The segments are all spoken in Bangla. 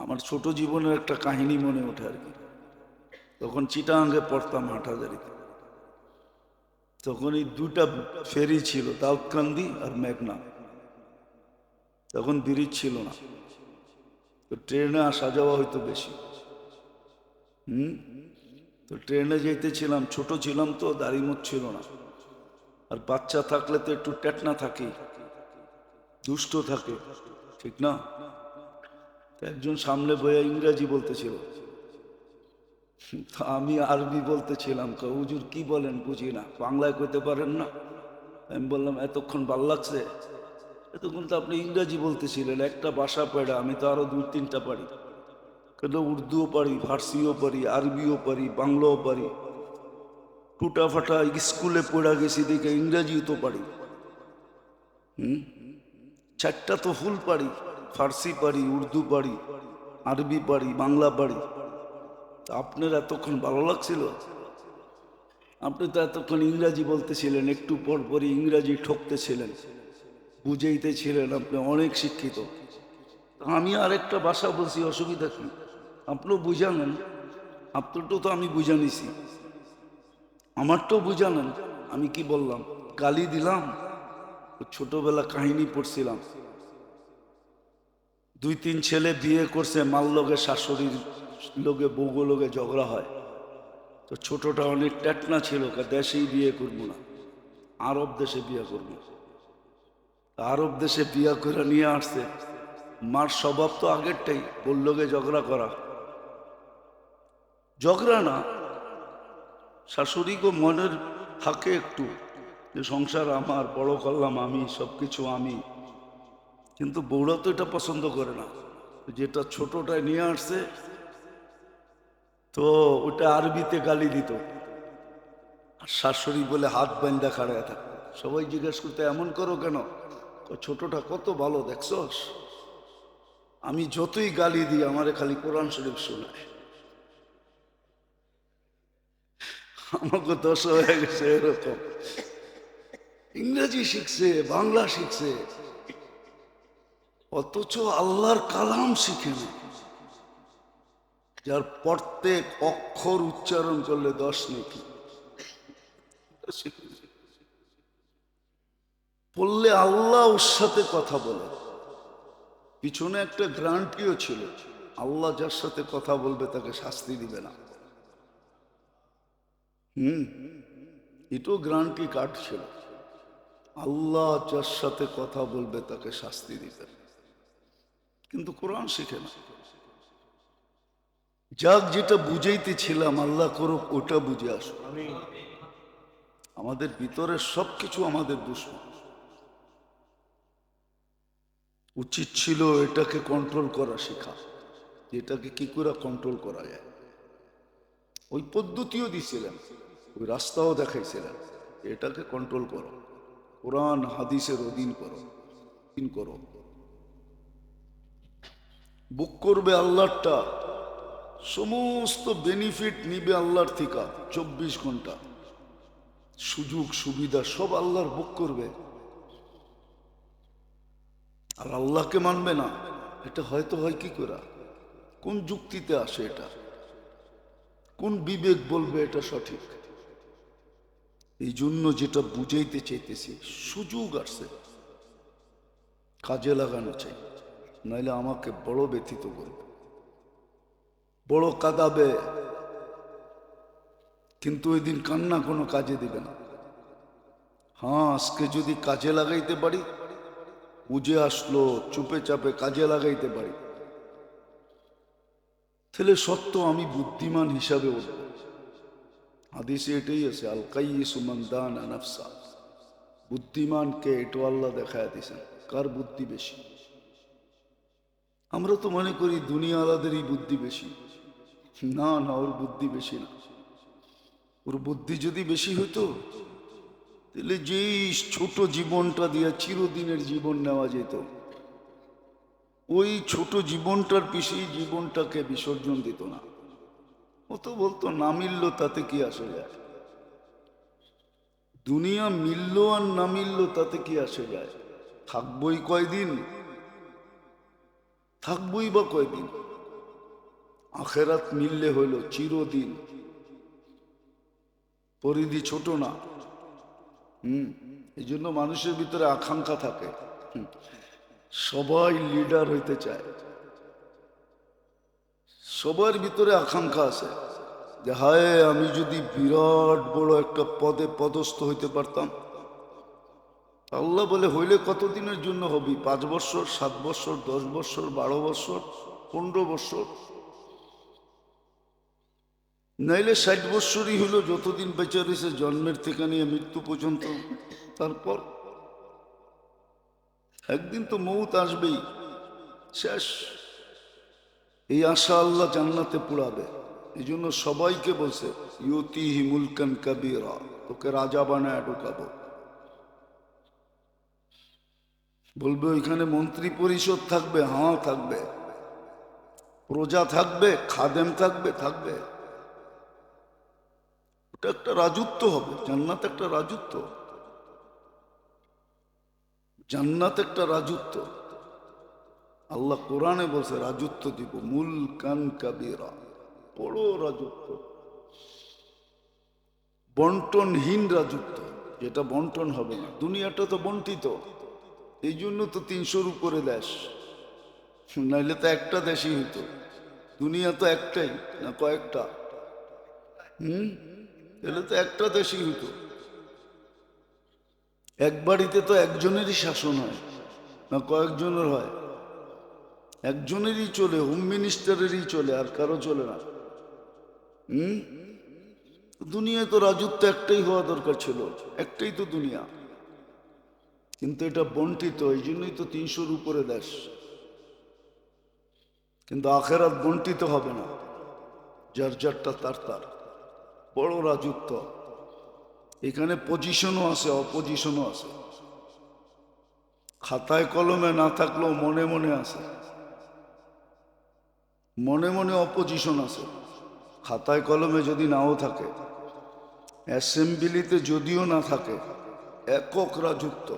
আমার ছোট জীবনের একটা কাহিনী মনে ওঠে আর কি। তখন চিটাগাঙ্গে পড়তাম হাটহাজারিতে। তখন এই দুটা ফেরি ছিল, দাউদকান্দি আর মেঘনা। তখন ব্রিজ ছিল না, তো ট্রেনে আসা যাওয়া হয়তো বেশি। তো ট্রেনে যেতেছিলাম, ছোট ছিলাম তো, দাড়ি মুখ ছিল না। আর বাচ্চা থাকলে তো একটু টেটনা থাকে, দুষ্ট থাকে, ঠিক না? তো একজন সামনে বইয়া ইংরাজি বলতেছিল, তো আমি আরবি বলতেছিলাম। হুজুর কি বলেন বুঝি না, বাংলায় কইতে পারেন না? আমি বললাম এতক্ষণ ভাল লাগছে, এতক্ষণ তো আপনি ইংরাজি বলতেছিলেন, একটা ভাষা পড়া, আমি তো আরো 2-3টা পারি। কেন উর্দুও পারি, ফার্সিও পারি, আরবিও পারি, বাংলাও পারি, টুটা ফাটা স্কুলে পড়া গেছি দেখে ইংরাজিও তো পারি। চারটা তো ফুল পারি, ফার্সি পারি, উর্দু পারি, আরবি পারি, বাংলা পারি। তা আপনার এতক্ষণ ভালো লাগছিল? আপনি তো এতক্ষণ ইংরাজি বলতেছিলেন, একটু পর পরই ইংরাজি ঠকতেছিলেন, বুঝাইতেছিলেন আপনি অনেক শিক্ষিত। আমি আরেকটা ভাষা বলছি, অসুবিধা কি? আপনিও বুঝালেন, আপনারটাও তো আমি বুঝা নিছি, আমারটাও বুঝালেন। আমি কি বললাম? গালি দিলাম? ছোটবেলা কাহিনী পড়ছিলাম, 2-3 ছেলে বিয়ে করছে, মাল লগে শাশুড়ির লোকে বউগো লোকে ঝগড়া হয়। তো ছোটটা অনেক ট্যাটনা ছিল, দেশেই বিয়ে করবো না, আরব দেশে বিয়ে করবো। আরব দেশে বিয়ে করে নিয়ে আসছে। মার স্বভাব তো আগেরটাই, বললোকে ঝগড়া করা, ঝগড়া না, শাশুড়িকে মনের থাকে একটু যে সংসার আমার, বড় করলাম আমি, সবকিছু আমি। কিন্তু বউরা তো এটা পছন্দ করে না, যেটা ছোটটায় নিয়ে আসছে, তো ওটা আরবিতে গালি দিত। আর শাশুড়ি বলে হাত বান্ধা খাড়ায় থাকতো। সবাই জিজ্ঞেস করতে এমন করো কেন? ছোটটা কত ভালো দেখছস, আমি যতই গালি দিই আমারে খালি কোরআন শরীফ শোনায়। আমাকে 10 হয়ে গেছে এরকম, ইংরেজি শিখছে, বাংলা শিখছে, অথচ আল্লাহর কালাম শিখে না। যার প্রত্যেক অক্ষর উচ্চারণ করলে 10 নেকি, পড়লে আল্লাহ ওর সাথে কথা বলে। পিছনে একটা গ্যারান্টিও ছিল, আল্লাহ যার সাথে কথা বলবে তাকে শাস্তি দিবে না। এটাও গ্যারান্টি কার্ড ছিল, আল্লাহ যার সাথে কথা বলবে তাকে শাস্তি দিবে। কিন্তু কোরআন শিখে না। যাক, যেটা বুঝাইতেছিলাম, আল্লাহ করুক ওটা বুঝে আসো। আমাদের ভিতরের সবকিছু আমাদের দুশ্মন। উচিত ছিল এটাকে কন্ট্রোল করা শেখা, এটাকে কি করে কন্ট্রোল করা যায়। ওই পদ্ধতিও দিছিলেন, ওই রাস্তাও দেখাইছিলেন, এটাকে কন্ট্রোল করো, কোরআন হাদিসের অধীন করো, করো। বুক করবে আল্লাহরটা, সমস্ত বেনিফিট নিবে আল্লাহর থেকে, 24 ঘন্টা সুযোগ সুবিধা সব আল্লাহর বুক করবে। আর আল্লাহকে মানবে না, এটা হয়তো হয় কি করে? কোন যুক্তিতে আসে এটা? কোন বিবেক বলবে এটা সঠিক? এই জন্য যেটা বুঝাইতে চাইতেছি, সুযোগ আসছে, কাজে লাগানো চাই, নাইলে আমাকে বড় ব্যথিত করবে, বড় কাঁদাবে। কিন্তু ওই দিন কান্না কোনো কাজে দিবে না। হ্যাঁ, আজকে যদি কাজে লাগাইতে পারি, বুঝে আসলো, চুপে চাপে কাজে লাগাইতে পারি, তাহলে সত্য আমি বুদ্ধিমান হিসাবে উঠব। হাদিসে এটাই আছে, আল কাইয়িসু মান দানা নাফসা। বুদ্ধিমানকে এটো আল্লাহ দেখায় দিয়েছেন, কার বুদ্ধি বেশি। আমরা তো মনে করি দুনিয়াওয়ালাদেরই বুদ্ধি বেশি। না না, ওর বুদ্ধি বেশি না। ওর বুদ্ধি যদি বেশি হতো, তাহলে যেই ছোট জীবনটা দিয়ে চিরদিনের জীবন নেওয়া যেত, ওই ছোট জীবনটার পিছিয়ে জীবনটাকে বিসর্জন দিত না। ও তো বলতো না মিলল তাতে কি আসে যায়, দুনিয়া মিলল আর না মিলল তাতে কি আসে যায়, থাকবই কয়দিন, থাকবই বা কয়দিন। আখেরাত মিললে হইল চিরদিন, পরিধি ছোট না। এই জন্য মানুষের ভিতরে আকাঙ্ক্ষা থাকে, সবাই লিডার হইতে চায়, সবার ভিতরে আকাঙ্ক্ষা আছে যে হায় আমি যদি বিরাট বড় একটা পদে পদস্থ হইতে পারতাম। আল্লাহ বলে হইলে কতদিনের জন্য হবি? 5 বছর, 7 বছর, 10 বছর, 12 বছর, 15 বছর, নাইলে 60 বছরই হলো, যতদিন বেঁচে রয়েছে জন্মের থেকে নিয়ে মৃত্যু পর্যন্ত। তারপর একদিন তো মৌত আসবেই, শেষ। এই আশা আল্লাহ জান্নাতে পুরাবে। এই জন্য সবাইকে বলছে ইউতিহি মুলকান কাবীরা, তোকে রাজা বানায় ঢুকাবো। বলবে ওইখানে মন্ত্রী পরিষদ থাকবে, হ্যাঁ থাকবে, প্রজা থাকবে, খাদেম থাকবে, থাকবে। ওটা একটা রাজত্ব হবে, জান্নাত একটা রাজত্ব, জান্নাত একটা রাজত্ব। আল্লাহ কোরআনে বলছে রাজত্ব দিব, মুলকান কাবীরা, বড় রাজত্ব, বন্টনহীন রাজত্ব, যেটা বন্টন হবে না। দুনিয়াটা তো বন্টিত, এই জন্য তো 300-র উপরে দেশ, নাইলে তো একটা দেশই হইতো। দুনিয়া তো একটাই না কয়েকটা? এলে তো একটা দেশই হইতো। এক বাড়িতে তো একজনেরই শাসন হয় না কয়েকজনের হয়? একজনেরই চলে, হোম মিনিস্টারেরই চলে, আর কারো চলে না। দুনিয়ায় তো রাজত্ব একটাই হওয়া দরকার ছিল, একটাই তো দুনিয়া, কিন্তু এটা বন্টিত, এই জন্যই তো 300-র উপরে দেশ। কিন্তু আখেরাত বন্টিত হবে না, যার যারটা তার তার, বড় রাজত্ব। এখানে পজিশনও আছে, অপজিশনও আছে, খাতায় কলমে না থাকলেও মনে মনে আছে, মনে মনে অপোজিশন আছে। খাতায় কলমে যদি নাও থাকে, অ্যাসেম্বলিতে যদিও না থাকে, একক রাজত্ব,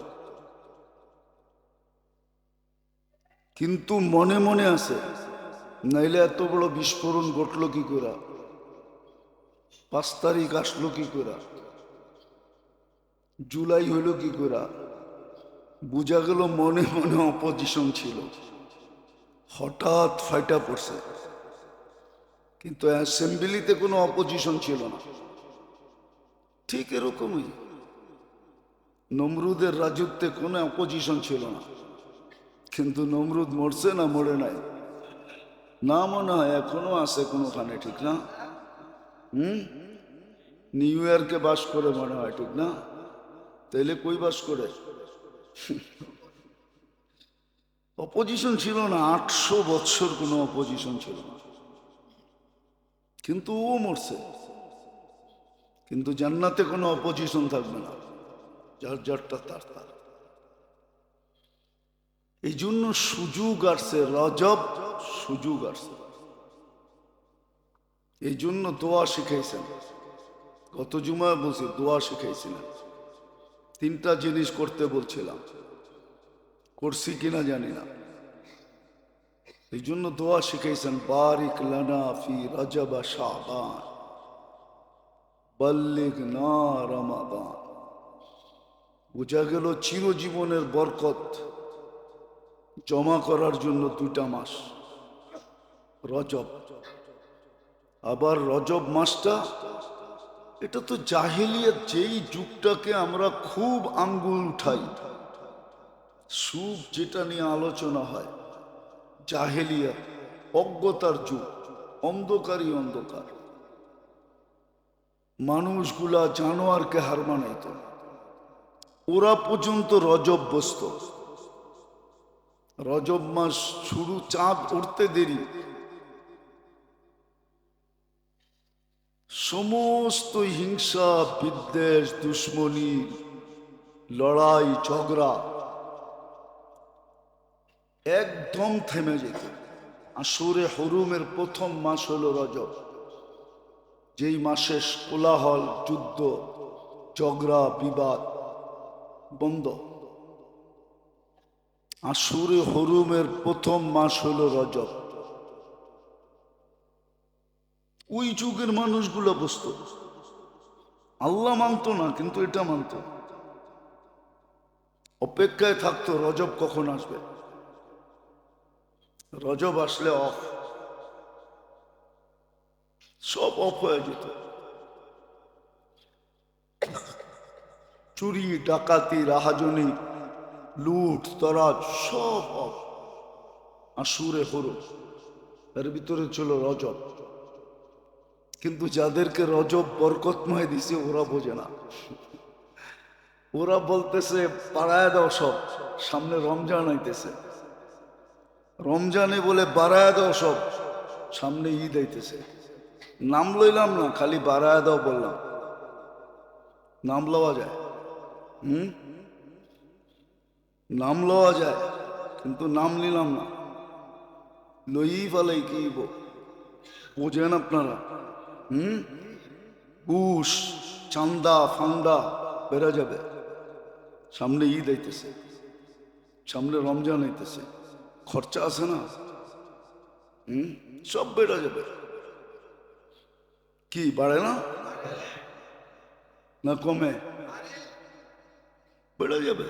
কিন্তু মনে মনে আছে। নাইলে এত বড় বিস্ফোরণ ঘটলো কি করে? 5 তারিখ আসলো কি করে? জুলাই হইল কি করে? বোঝা গেল মনে মনে অপোজিশন ছিল, হঠাৎ ফাইটা পড়ছে। কিন্তু অ্যাসেম্বলিতে কোনো অপোজিশন ছিল না। ঠিক এরকমই নমরুদের রাজত্বে কোনো অপোজিশন ছিল না, কিন্তু নমরুদ মরছে না মরে নাই? না, মনে হয় এখনো আছে কোনোখানে, ঠিক না? নিউ ইয়র্কে বাস করে মনে হয়, ঠিক না? তাইলে কই বাস করে? অপোজিশন ছিল না, 800 বৎসর কোনো অপোজিশন ছিল না, কিন্তু ও মরছে। কিন্তু জান্নাতে কোনো অপোজিশন থাকবে না, যার যারটা তার তার। এই জন্য সুযোগ আসছে, রজব সুযোগ আসছে। এই জন্য দোয়া শিখাইছেন, গত জুমায় বলছি দোয়া শিখাইছিলেন। 3টা জিনিস করতে বলছিলাম, করছি কিনা জানি না। এই জন্য দোয়া শিখাইছেন, বারিক লানা ফি রজব শাবান বাল্লিগনা রমাদান। বোঝা গেল চিরজীবনের বরকত জমা করার জন্য 2টা মাস, রজব। আবার রজব মাসটা, এটা তো জাহেলিয়াত, যেই যুগটাকে আমরা খুব আঙ্গুল উঠাই, সুখ যেটা নিয়ে আলোচনা হয়, জাহেলিয়াত, অজ্ঞতার যুগ, অন্ধকারই অন্ধকার। মানুষগুলা জানোয়ারকে হার মানাইত, ওরা পর্যন্ত রজব বসত। রজব মাস শুরু, চাঁদ উঠতে দেরি, সমস্ত হিংসা বিদ্বেষ দুশ্মনী লড়াই ঝগড়া একদম থেমে যেত। আশুরে হরুমের প্রথম মাস হলো রজব, যেই মাসে কোলাহল, যুদ্ধ, ঝগড়া, বিবাদ বন্ধ। আশুরে হরুমের প্রথম মাস হলো রজব। ওই যুগের মানুষগুলো বুঝতো, আল্লাহ মানতো না কিন্তু এটা মানতো, অপেক্ষায় থাকতো রজব কখন আসবে, রজব আসলে অফ, সব অফ হয়ে যেত, চুরি ডাকাতি রাহাজনি লুট তরাজ সব অফ। আশুরে হরু এর ভিতরে ছিল রজব, কিন্তু যাদেরকে রজব বরকতময় দিছে ওরা বোঝে না, ওরা বলতেছে বাড়ায় দাও সব, সামনে রমজান আইতেছে, রমজানে বলে বাড়ায় দাও সব, সামনে ঈদ আইতেছে। নাম লইলাম না, খালি বাড়ায় দাও বললাম, নাম লওয়া যায়, নাম লওয়া যায়, কিন্তু নাম নিলাম না, লই ফালাই কি বোঝেন আপনারা? ঘুষ চান্দা ফান্দা বেড়ে যাবে, সামনে ঈদ আইতেছে, সামনে রমজান আইতেছে, খরচা আছে না, সব বেড়ে যাবে। কি বাড়ে না, না কমে? বেড়ে যাবে,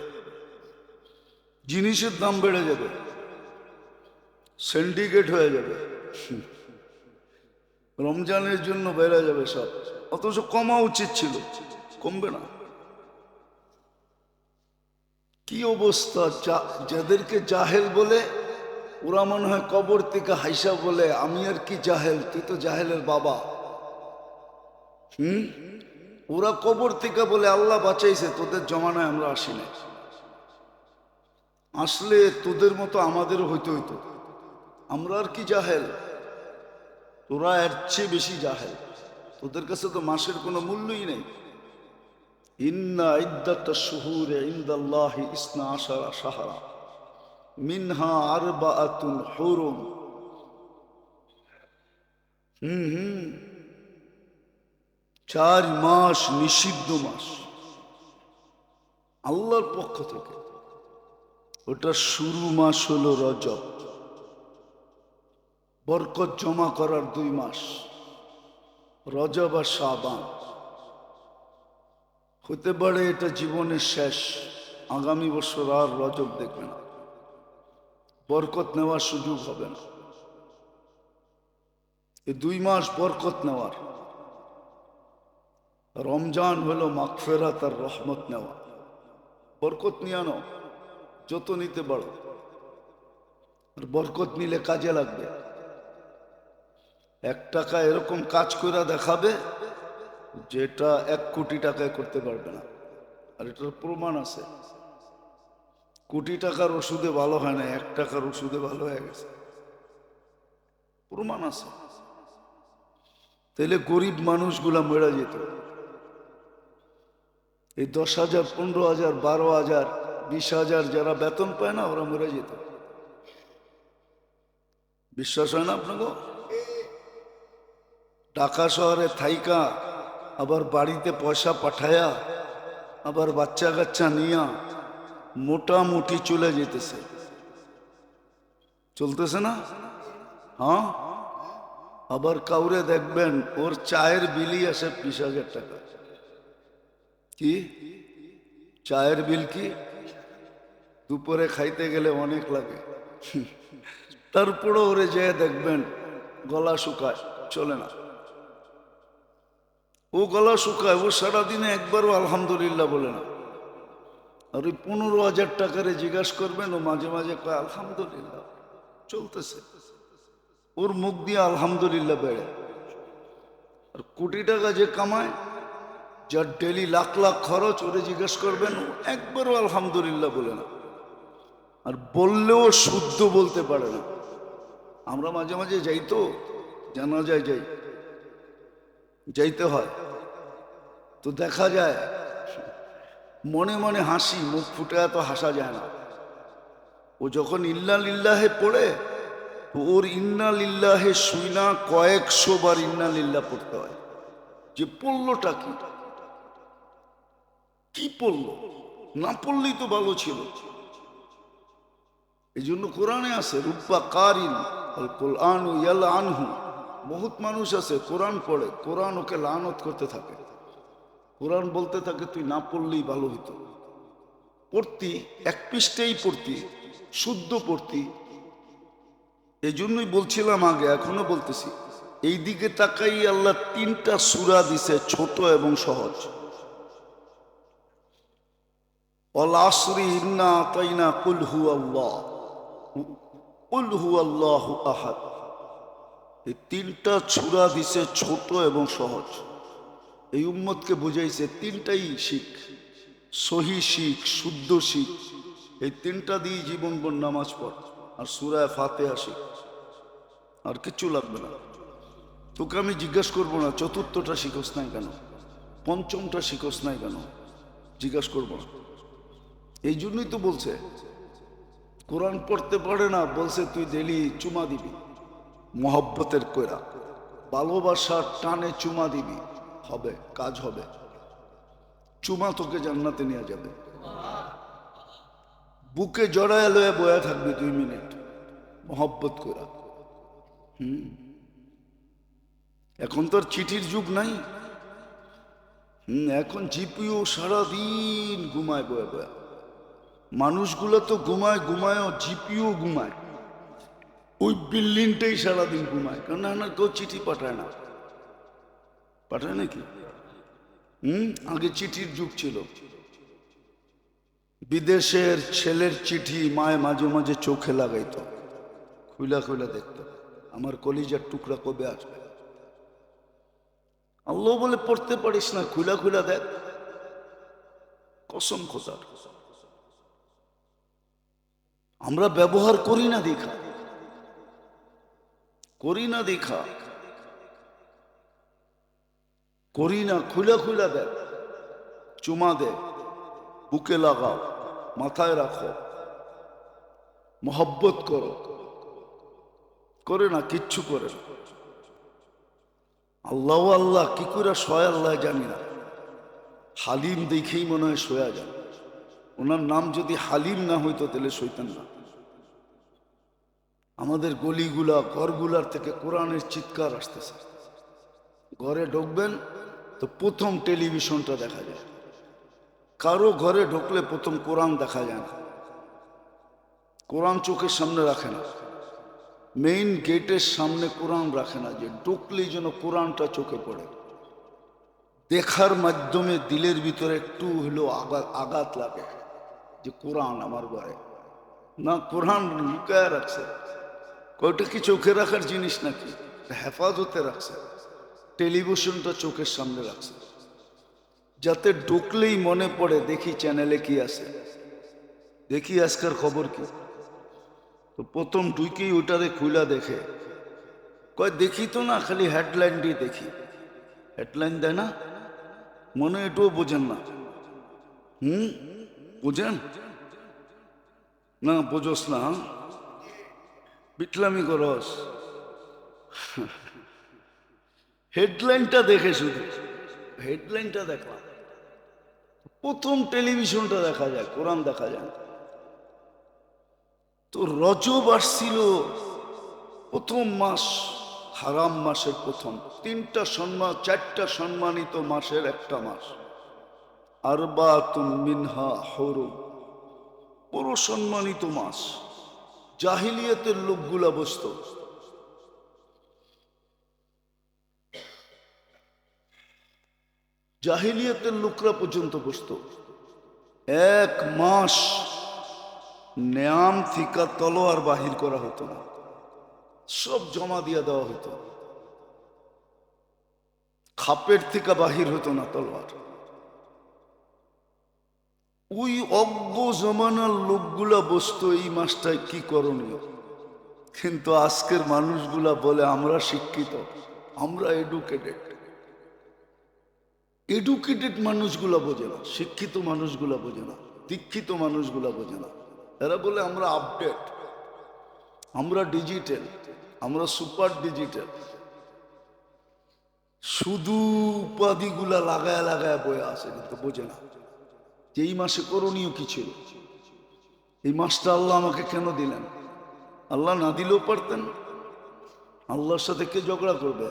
জিনিসের দাম বেড়ে যাবে, সিন্ডিকেট হয়ে যাবে, রমজানের জন্য বেড়ে যাবে সব, অথচ কমা উচিত ছিল, কমবে না। কি অবস্থা, যাদেরকে জাহেল বলে ওরা মনে হয় কবর থেকে হাইসা বলে আমি আর কি জাহেল, তুই তো জাহেলের বাবা। ওরা কবর থেকে বলে আল্লাহ বাঁচাইছে, তোদের জমানায় আমরা আসি না, আসলে তোদের মতো আমাদেরও হইতে হইতো, আমরা আর কি জাহেল, তোরা এর চেয়ে বেশি জাহেল, তোদের কাছে তো মাসের কোনো মূল্যই নেই। ইন্না ইদ্দাতাশ শুহুরি ইনদাল্লাহি ইসনা আশারা শাহরা মিনহা আরবাআতুন হুরুম। চার মাস নিষিদ্ধ মাস আল্লাহর পক্ষ থেকে, ওটা শুরু মাস হলো রজব, বরকত জমা করার 2 মাস, রজব আর শাবান। হতে পারে এটা জীবনের শেষ, আগামী বছর আর রজব দেখবে না, বরকত নেওয়ার সুযোগ হবে না। এই 2 মাস বরকত নেওয়ার, রমজান হলো মাগফিরাত আর রহমত নেওয়া, বরকত নিয়ে আনো, যত নিতে পারো, আর বরকত নিলে কাজে লাগবে। 1 টাকা এরকম কাজ করে দেখাবে যেটা 1 কোটি টাকায় করতে পারবে না, আর এটার প্রমাণ আছে। কোটি টাকার ওষুধে ভালো হয় না, 1 টাকার ওষুধে ভালো হয়ে গেছে, প্রমাণ আছে। তাইলে গরিব মানুষগুলা মরে যেত, এই 10,000 15,000 12,000 20,000 যারা বেতন পায় না ওরা মরে যেত। বিশ্বাস হয় না আপনাকে? ঢাকা শহরে থাইকা আবার বাড়িতে পয়সা পাঠায়া আবার বাচ্চা কাচ্চা নিয়া মোটামুটি চলে যেতেছে, চলতেছে না? হ্যাঁ, আবার কাউরে দেখবেন ওর চায়ের বিলই আসে 20,000 টাকা। কি চায়ের বিল? কি দুপুরে খাইতে গেলে অনেক লাগে, তারপরে ওরে যেয়ে দেখবেন গলা শুকায়, চলে না, ও গলা শুকায়, ও সারাদিনে একবারও আলহামদুলিল্লাহ বলে না। আর ওই 15,000 টাকারে জিজ্ঞাসা করবেন, ও মাঝে মাঝে কয় আলহামদুলিল্লাহ, চলতেছে, ওর মুখ দিয়ে আলহামদুলিল্লাহ বেড়ে। আর কোটি টাকা যে কামায়, যার ডেলি লাখ লাখ খরচ, ওরে জিজ্ঞেস করবেন, ও একবারও আলহামদুলিল্লাহ বলে না, আর বললেও শুদ্ধ বলতে পারে না। আমরা মাঝে মাঝে যাই তো, জানাজায় যাই, যাইতে হয় তো দেখা যায় মনে মনে হাসি, মুখ ফুটে এত হাসা যায় না। ও যখন ইন্না লিল্লাহে পড়ে, ওর ইন্না লিল্লাহে শুইনা কয়েকশো বার ইন্না লিল্লাহ পড়তে হয়, যে পড়লোটা কি, কি পড়লো, না পড়লেই তো ভালো ছিল। এই জন্য কোরআনে আছে রুব্বা কারিন আল কুরআনু ইয়ালআনহু বহুত মানুষ আছে কোরআন পড়ে, কোরআন ওকে লানত করতে থাকে, কোরআন বলতে থাকে তুই না পড়লেই ভালো হতো। পড়তি, এক পৃষ্ঠেই পড়তি, শুদ্ধ পড়তি। এই জন্যই বলছিলাম আগে, এখনো বলতেছি, এই দিকে তাকাই আল্লাহ 3টা সূরা দিছে, ছোট এবং সহজ। ওয়াল আসরি ইন্না আতাইনা কুল হুয়াল্লাহ, কুল হুয়াল্লাহু আহাদ। এই 3টা সূরা দিছে ছোট এবং সহজ। এই উম্মতকে বুঝাইছে 3টাই শিখ, সহি শিখ, শুদ্ধ শিখ। এই 3টা দিয়ে জীবনভর নামাজ পড় আর সূরা ফাতিহা শিখ, আর কিচ্ছু লাগবে না। তোকে আমি জিজ্ঞাসা করবো না চতুর্থটা শিখোস নাই কেন, পঞ্চমটা শিখোস নাই কেন, জিজ্ঞাসা করবো না। এই জন্যই তো বলছে কোরআন পড়তে পারে না, বলছে তুই ডেলি চুমা দিবি, মহব্বতের কইরা, ভালোবাসার টানে চুমা দিবি, হবে, কাজ হবে। চুমা তোকে জান্নাতে নিয়ে যাবে। বুকে জড়ায় লয়ে বয়া থাকবি 2 মিনিট মহব্বত করা। এখন তো আর চিঠির যুগ নাই। এখন জিপিও সারাদিন ঘুমায় বয়া বয়া। মানুষগুলো তো ঘুমায় ঘুমায়, জিপিও ঘুমায়, ওই বিল্ডিংটাই সারাদিন ঘুমায়। কারণ না কেউ চিঠি পাঠায় না, পাঠায় নাকি? আগে চিঠির যুগ ছিল। বিদেশের ছেলের চিঠি মায়ে মাঝে মাঝে চোখে লাগাইতো, খুইলা খুইলা দেখতো, আমার কলিজার টুকরা কবে আসবে। আল্লাহ বলে পড়তে পারিস না, খুইলা খুইলা দেখ, কসম খোদার। আমরা ব্যবহার করি না দেখা, করি না দেখা, করি না। খুইলা খুইলা দেখ, চুমা দে, বুকে লাগাও, মাথায় রাখো, মহব্বত করো, করে না, কিচ্ছু করে না। আল্লাহ আল্লাহ কি করে শয় আল্লাহ জানি না। হালিম দেখেই মনে হয় শোয়া যায়। ওনার নাম যদি হালিম না হইতো তাহলে শৈতান না। আমাদের গলিগুলা ঘরগুলার থেকে কোরআনের চিৎকার আসতেছে। ঘরে ঢুকবেন তো প্রথম টেলিভিশনটা দেখা যায়, কারো ঘরে ঢুকলে প্রথম কোরআন দেখা যায় না। কোরআন চোখের সামনে রাখে না, মেইন গেটের সামনে কোরআন রাখে না, যে ঢুকলেই যেন কোরআনটা চোখে পড়ে। দেখার মাধ্যমে দিলের ভিতরে একটু হলেও আঘাত লাগে যে কোরআন আমার ঘরে না, কোরআন লুকায় রাখছে। কয়টা কি চোখে রাখার জিনিস নাকি, হেফাজতে রাখছে। টেলিভিশনটা চোখের সামনে রাখছে যাতে ঢুকলেই মনে পড়ে, দেখি চ্যানেলে কি আছে, দেখি আজকের খবর কি। তো প্রথম ঢুকেই ওটারে খুলা দেখে, কয় দেখি তো না, খালি হেডলাইনটি দেখি। হেডলাইন দেয় না, মনে এটুও বোঝেন না। বোঝেন না? বোঝস না, বিটলামি করস। হেডলাইনটা দেখে, শুধু হেডলাইনটা দেখা। প্রথম টেলিভিশনটা দেখা যায়, কোরআন দেখা যায়। তো রজব আসছিল, প্রথম মাস, হারাম মাসের প্রথম। 4টা সম্মানিত মাসের একটা মাস। আরবাতুন মিনহা হুরুম, বড় সম্মানিত মাস। জাহিলিয়াতের লোকগুলা বসত, জাহিলিয়াতের লোকরা পর্যন্ত বসত। 1 মাস নেয়াম থিকা তলোয়ার বাহির করা হতো না, সব জমা দিয়ে দেওয়া হতো। খাপের থেকে বাহির হতো না তলোয়ার। ওই অজ্ঞ জমানার লোকগুলা বসতো এই মাসটায় কি করণীয়। কিন্তু আজকের মানুষগুলা বলে আমরা শিক্ষিত, আমরা এডুকেটেড। এডুকেটেড মানুষগুলা বোঝে না, শিক্ষিত মানুষগুলা বোঝে না, দীক্ষিত মানুষগুলা বোঝে না। এরা বলে আমরা আপডেট, আমরা ডিজিটাল, আমরা সুপার ডিজিটাল। শুধু উপাধিগুলা লাগায় লাগায় বয়ে আসে, কিন্তু বোঝে না যে এই মাসে করণীয় কি ছিল। এই মাসটা আল্লাহ আমাকে কেন দিলেন? আল্লাহ না দিলেও পারতেন, আল্লাহর সাথে কে ঝগড়া করবে?